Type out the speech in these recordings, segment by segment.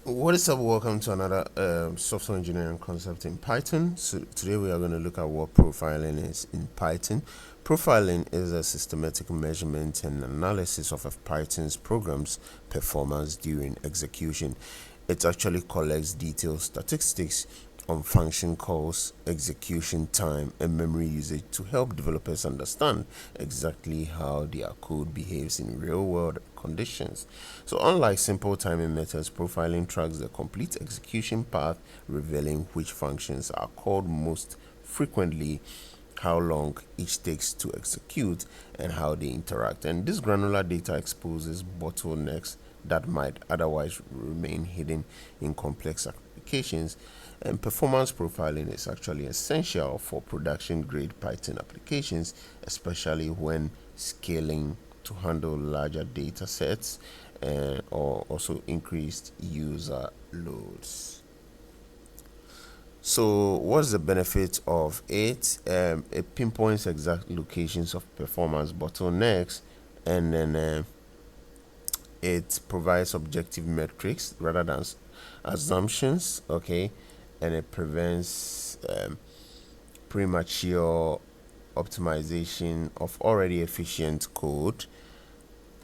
What is up? Welcome to another software engineering concept in Python. So today we are going to look at what profiling is in Python. Profiling is a systematic measurement and analysis of a Python's program's performance during execution. It actually collects detailed statistics on function calls, execution time, and memory usage to help developers understand exactly how their code behaves in real-world conditions. So unlike simple timing methods, profiling tracks the complete execution path, revealing which functions are called most frequently, how long each takes to execute, and how they interact. And this granular data exposes bottlenecks that might otherwise remain hidden in complex applications. And performance profiling is actually essential for production grade Python applications, especially when scaling to handle larger data sets or also increased user loads. So what's the benefit of it? It pinpoints exact locations of performance bottlenecks, and then it provides objective metrics rather than assumptions. Okay, and it prevents premature optimization of already efficient code.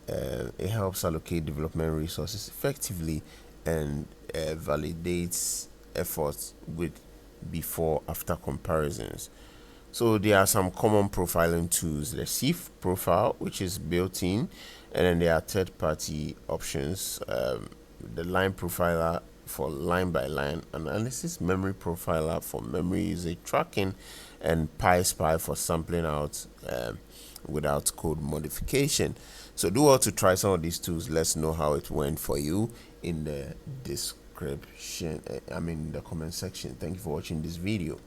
It helps allocate development resources effectively and validates efforts with before after comparisons. So there are some common profiling tools: the CIF profile, which is built in, and then there are third-party options: the line profiler for line by line analysis, memory profiler for memory usage tracking, and PySpy for sampling out without code modification. So do well to try some of these tools. Let's know how it went for you in the description, in the comment section. Thank you for watching this video.